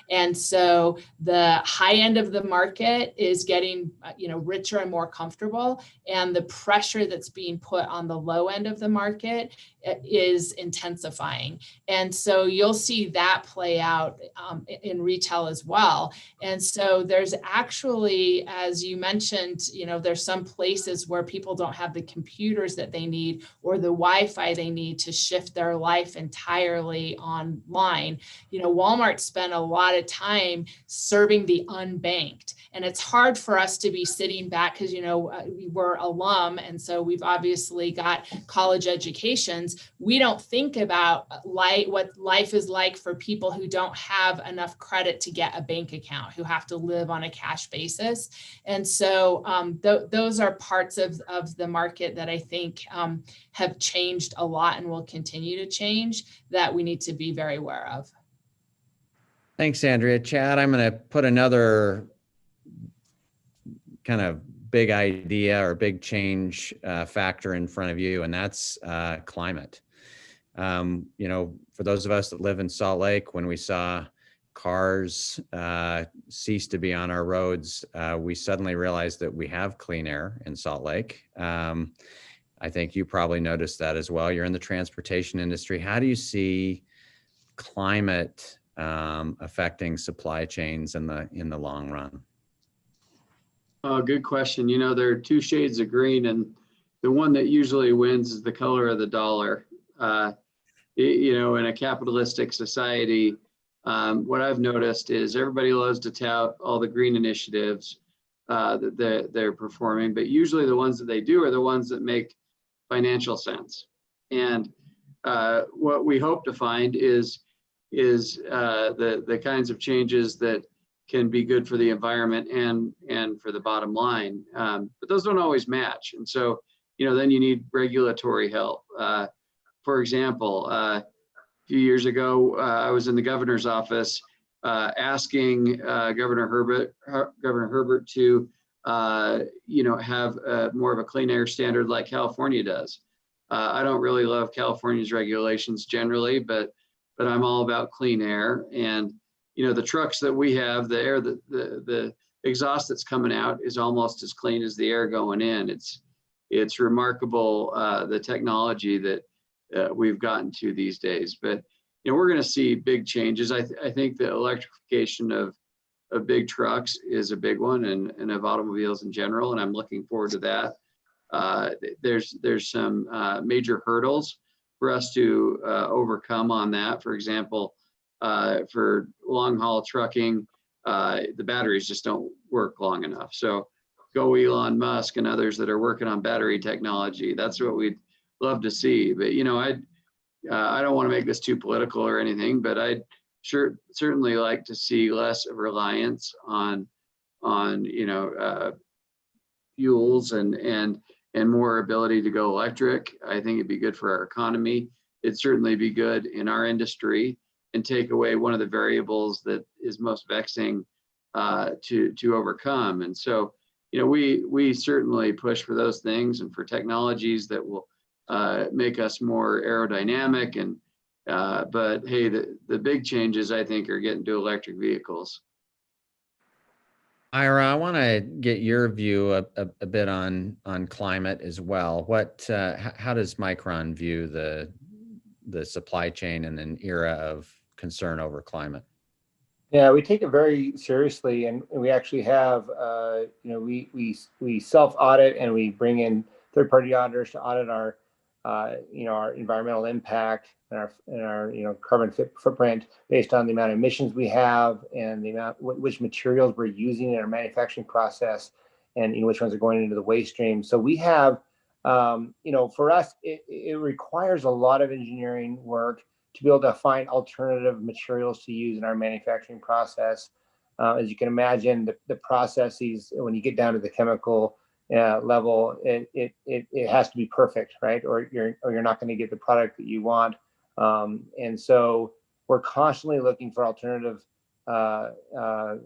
And so the high end of the market is getting, richer and more comfortable. And the pressure that's being put on the low end of the market is intensifying. And so you'll see that play out in retail as well. And so there's actually, as you mentioned, there's some places where people don't have the computers that they need or the Wi-Fi they need to shift their life entirely online. Walmart spent a lot of time serving the unbanked. And it's hard for us to be sitting back because, we're alum. And so we've obviously got college educations. We don't think about what life is like for people who don't have enough credit to get a bank account, who have to live on a cash basis. And so those are parts of the market that I think have changed a lot and will continue to change that we need to be very aware of. Thanks, Andrea. Chad, I'm going to put another kind of big idea or big change factor in front of you, and that's climate. For those of us that live in Salt Lake, when we saw cars cease to be on our roads, we suddenly realized that we have clean air in Salt Lake. I think you probably noticed that as well. You're in the transportation industry. How do you see climate affecting supply chains in the long run? Oh, good question. There are two shades of green, and the one that usually wins is the color of the dollar. In a capitalistic society, what I've noticed is everybody loves to tout all the green initiatives that they're performing, but usually the ones that they do are the ones that make financial sense. And what we hope to find is the kinds of changes that can be good for the environment and for the bottom line. But those don't always match. And so, then you need regulatory help. For example, a few years ago, I was in the governor's office asking Governor Herbert to, have more of a clean air standard like California does. I don't really love California's regulations generally, but I'm all about clean air. And the trucks that we have, the air, the exhaust that's coming out is almost as clean as the air going in. It's remarkable, the technology that we've gotten to these days. But we're going to see big changes. I think the electrification of big trucks is a big one, and of automobiles in general. And I'm looking forward to that. There's some major hurdles for us to overcome on that. For example, for long haul trucking, the batteries just don't work long enough. So go Elon Musk and others that are working on battery technology. That's what we'd love to see. But I don't want to make this too political or anything, but I'd certainly like to see less of reliance on fuels and more ability to go electric. I think it'd be good for our economy. It'd certainly be good in our industry and take away one of the variables that is most vexing to overcome. And so, we certainly push for those things and for technologies that will make us more aerodynamic. And but hey, the big changes I think are getting to electric vehicles. Ira, I want to get your view a bit on climate as well. How does Micron view the supply chain in an era of concern over climate? Yeah, we take it very seriously, and we actually have, we self-audit, and we bring in third-party auditors to audit our, our environmental impact and our carbon footprint based on the amount of emissions we have and the amount which materials we're using in our manufacturing process, and which ones are going into the waste stream. So we have, for us, it requires a lot of engineering work to be able to find alternative materials to use in our manufacturing process. As you can imagine, the processes, when you get down to the chemical level, it has to be perfect, right? Or you're not going to get the product that you want. And so we're constantly looking for alternative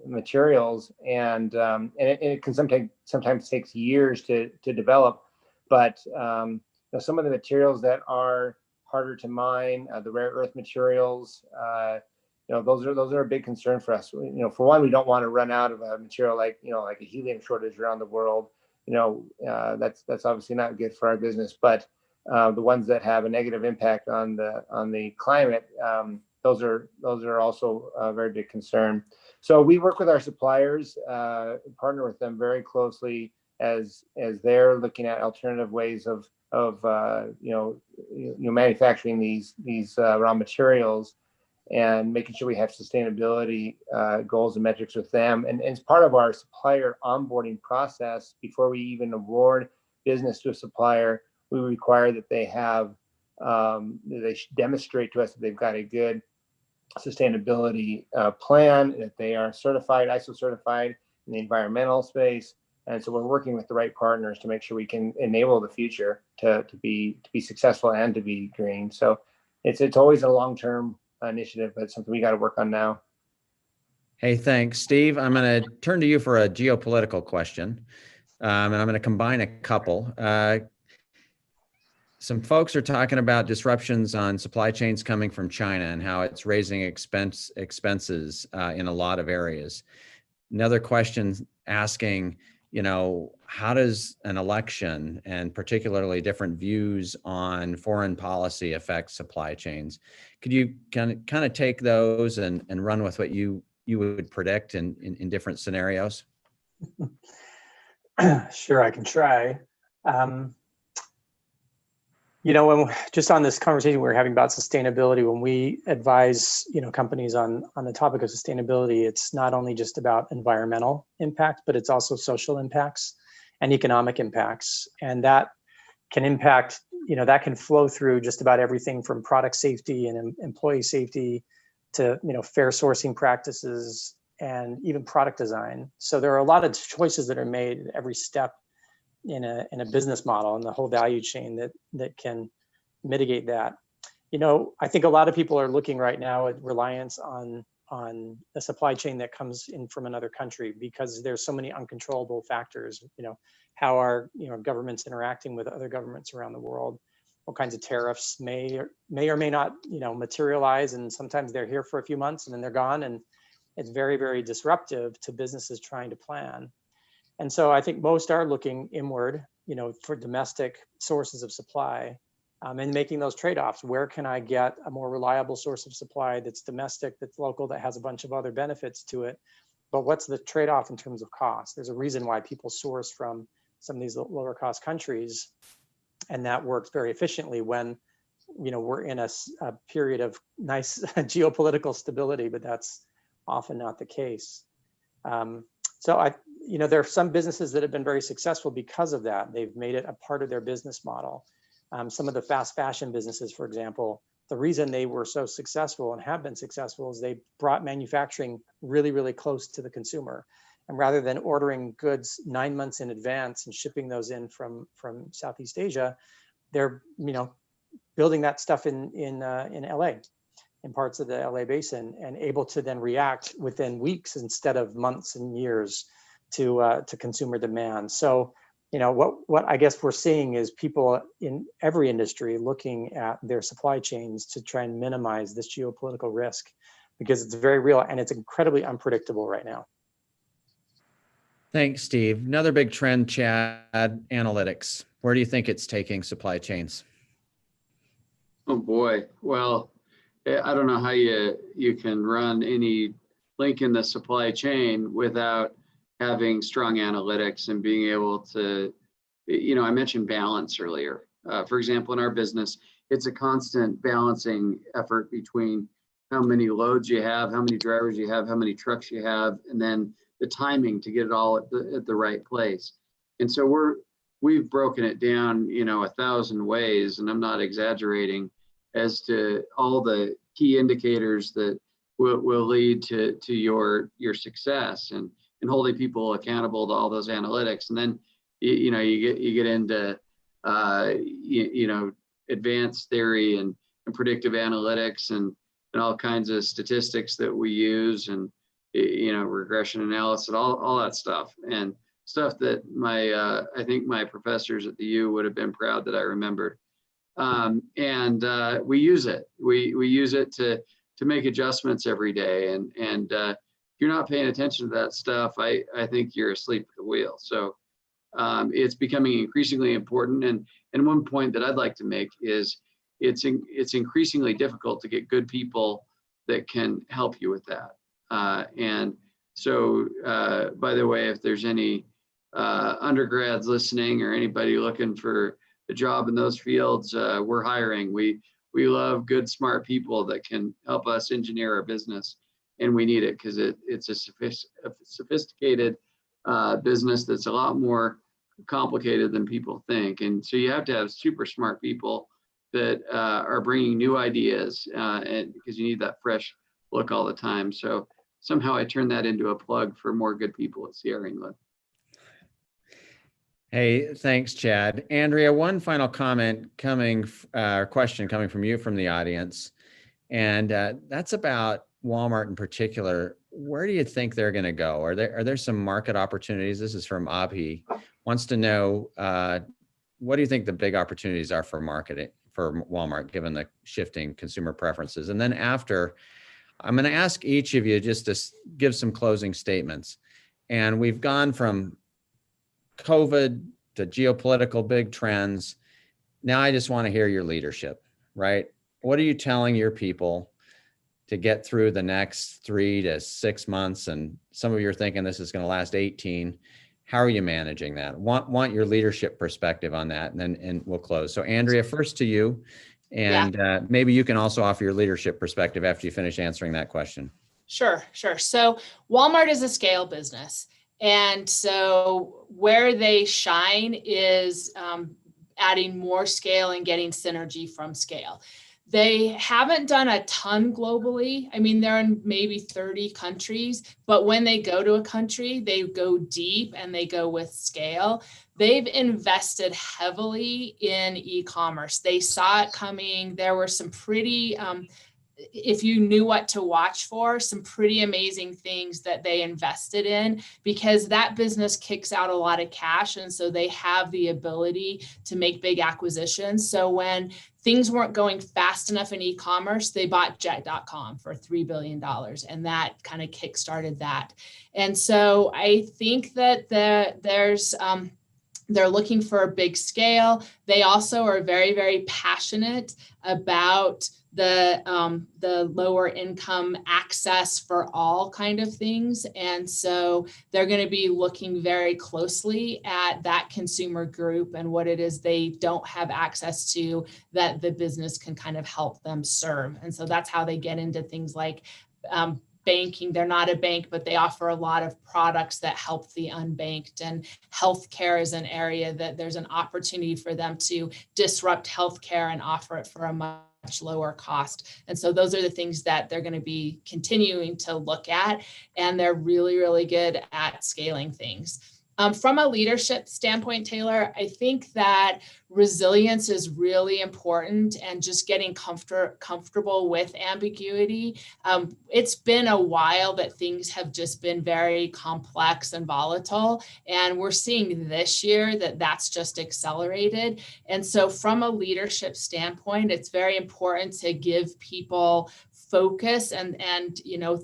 materials, and it can sometimes takes years to develop. But some of the materials that are harder to mine, the rare earth materials, those are a big concern for us. For one, we don't want to run out of a material like a helium shortage around the world. That's obviously not good for our business. But the ones that have a negative impact on the climate, those are also a very big concern. So we work with our suppliers, partner with them very closely as they're looking at alternative ways of manufacturing these raw materials, and making sure we have sustainability goals and metrics with them. And as part of our supplier onboarding process, before we even award business to a supplier, we require that they have they should demonstrate to us that they've got a good sustainability plan, that they are certified, ISO certified in the environmental space. And so we're working with the right partners to make sure we can enable the future to be successful and to be green. So it's always a long-term initiative, but it's something we got to work on now. Hey, thanks, Steve. I'm going to turn to you for a geopolitical question, and I'm going to combine a couple. Some folks are talking about disruptions on supply chains coming from China and how it's raising expenses in a lot of areas. Another question asking, how does an election and particularly different views on foreign policy affect supply chains? Could you kind of take those and run with what you would predict in different scenarios? Sure, I can try. When just on this conversation we're having about sustainability, when we advise, companies on the topic of sustainability, it's not only just about environmental impact, but it's also social impacts and economic impacts. And that can impact, that can flow through just about everything from product safety and employee safety to, fair sourcing practices, and even product design. So there are a lot of choices that are made at every step in a business model and the whole value chain that can mitigate that. I think a lot of people are looking right now at reliance on a supply chain that comes in from another country, because there's so many uncontrollable factors. How are governments interacting with other governments around the world? What kinds of tariffs may or may not materialize, and sometimes they're here for a few months and then they're gone, and it's very, very disruptive to businesses trying to plan. And so I think most are looking inward, for domestic sources of supply, and making those trade-offs. Where can I get a more reliable source of supply that's domestic, that's local, that has a bunch of other benefits to it? But what's the trade-off in terms of cost? There's a reason why people source from some of these lower cost countries, and that works very efficiently when we're in a period of nice geopolitical stability, but that's often not the case. So there are some businesses that have been very successful because of that. They've made it a part of their business model. Some of the fast fashion businesses, for example, the reason they were so successful and have been successful is they brought manufacturing really, really close to the consumer. And rather than ordering goods 9 months in advance and shipping those in from Southeast Asia, they're building that stuff in LA, in parts of the LA basin, and able to then react within weeks instead of months and years to consumer demand. So what I guess we're seeing is people in every industry looking at their supply chains to try and minimize this geopolitical risk, because it's very real and it's incredibly unpredictable right now. Thanks, Steve. Another big trend, Chad, analytics. Where do you think it's taking supply chains? Oh boy. Well, I don't know how you can run any link in the supply chain without having strong analytics and being able to, I mentioned balance earlier. For example, in our business, it's a constant balancing effort between how many loads you have, how many drivers you have, how many trucks you have, and then the timing to get it all at the right place. And so we've broken it down, 1,000 ways, and I'm not exaggerating, as to all the key indicators that will lead to your success, and holding people accountable to all those analytics. And then you get into advanced theory and predictive analytics and all kinds of statistics that we use, and regression analysis, all that stuff, and stuff that I think my professors at the U would have been proud that I remembered. We use it. We use it to make adjustments every day. And if you're not paying attention to that stuff, I think you're asleep at the wheel. So it's becoming increasingly important. And one point that I'd like to make is it's increasingly difficult to get good people that can help you with that. And so, by the way, if there's any undergrads listening or anybody looking for a job in those fields, we're hiring. We love good, smart people that can help us engineer our business, and we need it because it's a sophisticated business that's a lot more complicated than people think. And so you have to have super smart people that are bringing new ideas, and because you need that fresh look all the time. So somehow I turned that into a plug for more good people at Sierra England. Hey, thanks, Chad. Andrea, one final comment question coming from you from the audience, and that's about Walmart in particular. Where do you think they're going to go? Are there some market opportunities? This is from Abhi. Wants to know, what do you think the big opportunities are for marketing for Walmart, given the shifting consumer preferences? And then after, I'm going to ask each of you just to give some closing statements. And we've gone from COVID to geopolitical big trends. Now I just want to hear your leadership, right? What are you telling your people to get through the next 3 to 6 months? And some of you are thinking this is going to last 18. How are you managing that? Want your leadership perspective on that, and we'll close. So Andrea, first to you, and maybe you can also offer your leadership perspective after you finish answering that question. Sure. So Walmart is a scale business. And so where they shine is adding more scale and getting synergy from scale. They haven't done a ton globally. I mean, they're in maybe 30 countries, but when they go to a country, they go deep and they go with scale. They've invested heavily in e-commerce. They saw it coming. There were some pretty, if you knew what to watch for, some pretty amazing things that they invested in, because that business kicks out a lot of cash. And so they have the ability to make big acquisitions. So when things weren't going fast enough in e-commerce, they bought jet.com for $3 billion. And that kind of kickstarted that. And so I think that they're looking for a big scale. They also are very, very passionate about the lower income access for all kind of things. And so they're going to be looking very closely at that consumer group and what it is they don't have access to that the business can kind of help them serve. And so that's how they get into things like banking. They're not a bank, but they offer a lot of products that help the unbanked, and healthcare is an area that there's an opportunity for them to disrupt healthcare and offer it for a much lower cost. And so those are the things that they're going to be continuing to look at. And they're really, really good at scaling things. From a leadership standpoint, Taylor, I think that resilience is really important, and just getting comfortable with ambiguity. It's been a while that things have just been very complex and volatile, and we're seeing this year that that's just accelerated. And so from a leadership standpoint, it's very important to give people focus and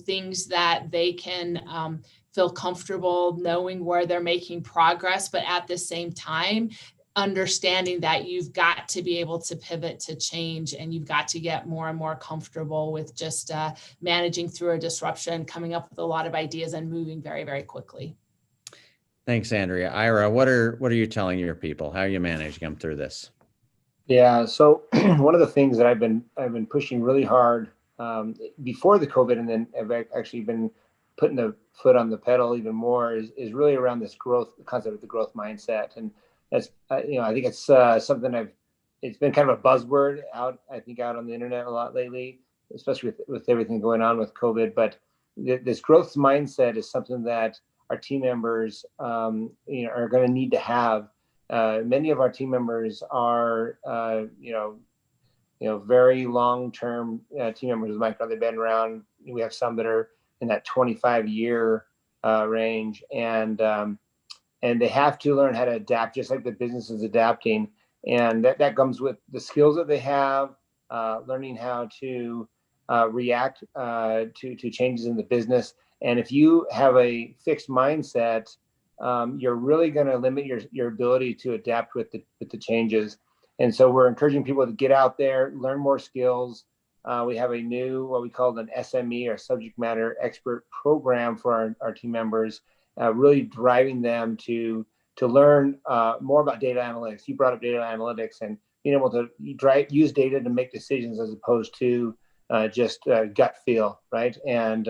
things that they can feel comfortable knowing where they're making progress, but at the same time, understanding that you've got to be able to pivot to change, and you've got to get more and more comfortable with just managing through a disruption, coming up with a lot of ideas, and moving very, very quickly. Thanks, Andrea. Ira, what are you telling your people? How are you managing them through this? Yeah, so one of the things that I've been pushing really hard before the COVID, and then I've actually been putting the foot on the pedal even more, is really around this growth, the concept of the growth mindset. And that's, I think it's something it's been kind of a buzzword out on the internet a lot lately, especially with everything going on with COVID. But this growth mindset is something that our team members, are going to need to have. Many of our team members are, very long-term team members with Micron. They've been around. We have some that are in that 25-year range, and they have to learn how to adapt, just like the business is adapting. And that comes with the skills that they have, learning how to react to changes in the business. And if you have a fixed mindset, you're really going to limit your ability to adapt with the changes. And so we're encouraging people to get out there, learn more skills. We have a new, what we call an SME, or subject matter expert program for our team members, really driving them to learn more about data analytics. You brought up data analytics, and being able to use data to make decisions as opposed to just gut feel, right? And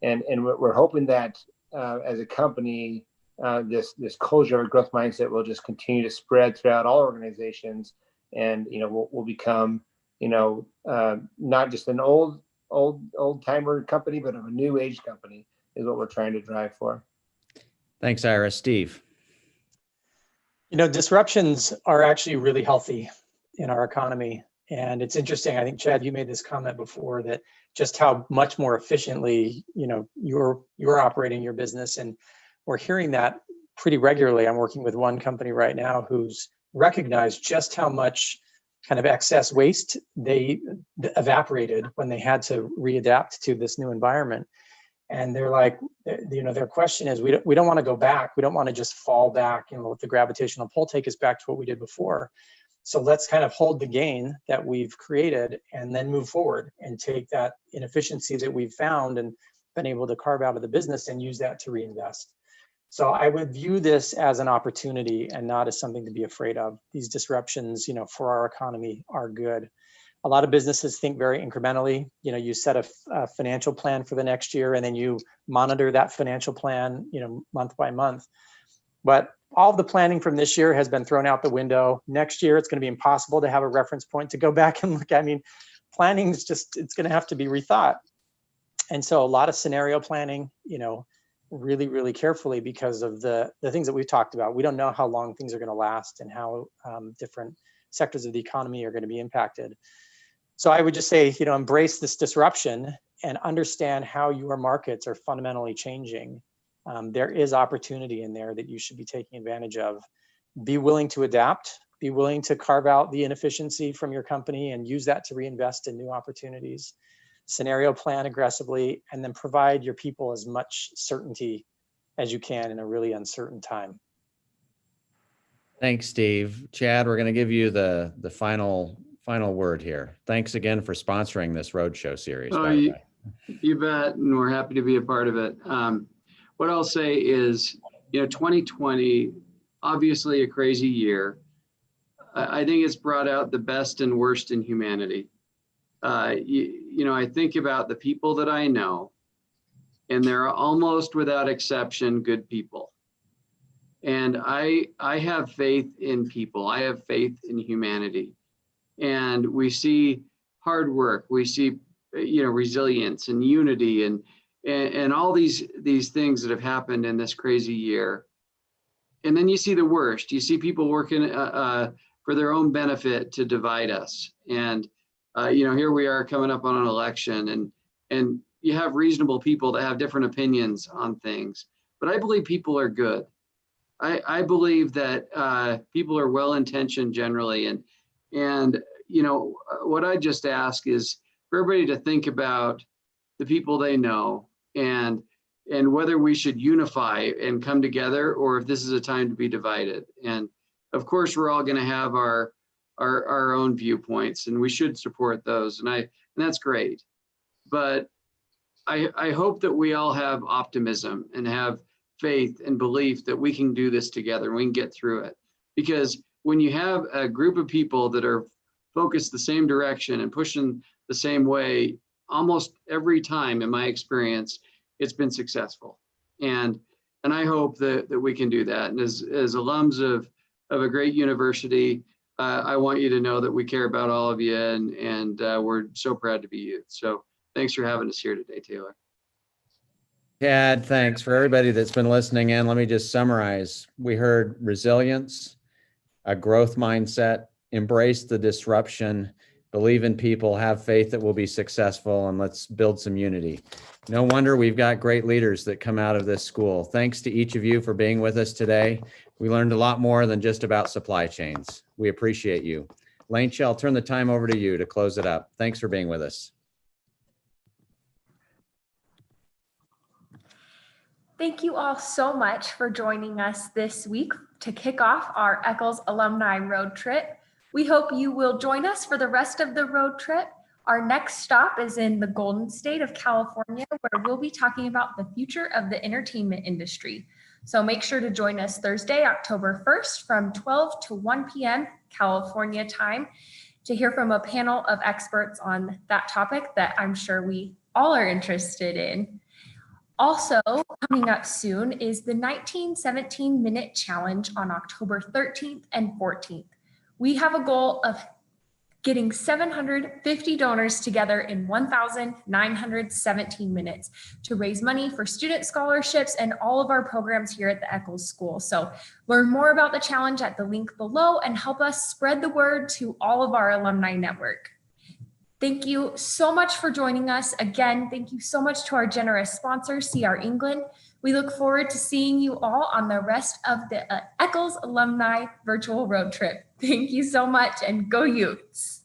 we're hoping that as a company, this culture of growth mindset will just continue to spread throughout all organizations, and we'll become not just an old timer company, but a new age company is what we're trying to drive for. Thanks, Ira. Steve. Disruptions are actually really healthy in our economy. And it's interesting. I think, Chad, you made this comment before, that just how much more efficiently, you're operating your business. And we're hearing that pretty regularly. I'm working with one company right now who's recognized just how much kind of excess waste they evaporated when they had to readapt to this new environment. And they're like, their question is, we don't want to go back. We don't want to just fall back, let the gravitational pull take us back to what we did before. So let's kind of hold the gain that we've created and then move forward and take that inefficiency that we've found and been able to carve out of the business and use that to reinvest. So I would view this as an opportunity and not as something to be afraid of. These disruptions, for our economy are good. A lot of businesses think very incrementally. You set a financial plan for the next year, and then you monitor that financial plan, month by month. But all the planning from this year has been thrown out the window. Next year, it's going to be impossible to have a reference point to go back and look at. I mean, planning is just, it's going to have to be rethought. And so a lot of scenario planning, really, really carefully because of the things that we've talked about. We don't know how long things are going to last and how different sectors of the economy are going to be impacted. So I would just say, embrace this disruption and understand how your markets are fundamentally changing. There is opportunity in there that you should be taking advantage of. Be willing to adapt, be willing to carve out the inefficiency from your company and use that to reinvest in new opportunities. Scenario plan aggressively, and then provide your people as much certainty as you can in a really uncertain time. Thanks, Steve. Chad, we're going to give you the final word here. Thanks again for sponsoring this roadshow series. Oh, you bet, and we're happy to be a part of it. What I'll say is, 2020, obviously a crazy year. I think it's brought out the best and worst in humanity. I think about the people that I know, and they're almost without exception good people. And I have faith in people. I have faith in humanity. And we see hard work. We see, resilience and unity and all these things that have happened in this crazy year. And then you see the worst. You see people working for their own benefit to divide us. And here we are coming up on an election, and you have reasonable people that have different opinions on things. But I believe people are good. I believe that people are well-intentioned generally. And what I just ask is for everybody to think about the people they know and whether we should unify and come together, or if this is a time to be divided. And of course, we're all going to have our own viewpoints, and we should support those. And that's great. But I hope that we all have optimism and have faith and belief that we can do this together and we can get through it. Because when you have a group of people that are focused the same direction and pushing the same way, almost every time in my experience, it's been successful. And I hope that we can do that. And as alums of a great university, I want you to know that we care about all of you, and we're so proud to be you. So thanks for having us here today, Taylor. Chad, thanks. For everybody that's been listening in, let me just summarize. We heard resilience, a growth mindset, embrace the disruption, believe in people, have faith that we'll be successful, and let's build some unity. No wonder we've got great leaders that come out of this school. Thanks to each of you for being with us today. We learned a lot more than just about supply chains. We appreciate you. Lane, I'll turn the time over to you to close it up. Thanks for being with us. Thank you all so much for joining us this week to kick off our Eccles Alumni Road Trip. We hope you will join us for the rest of the road trip. Our next stop is in the Golden State of California, where we'll be talking about the future of the entertainment industry. So make sure to join us Thursday, October 1st from 12 to 1 p.m. California time to hear from a panel of experts on that topic that I'm sure we all are interested in. Also coming up soon is the 1917-minute challenge on October 13th and 14th. We have a goal of getting 750 donors together in 1,917 minutes to raise money for student scholarships and all of our programs here at the Eccles School. So learn more about the challenge at the link below and help us spread the word to all of our alumni network. Thank you so much for joining us. Again, thank you so much to our generous sponsor, CR England. We look forward to seeing you all on the rest of the Eccles Alumni virtual road trip. Thank you so much, and go Utes.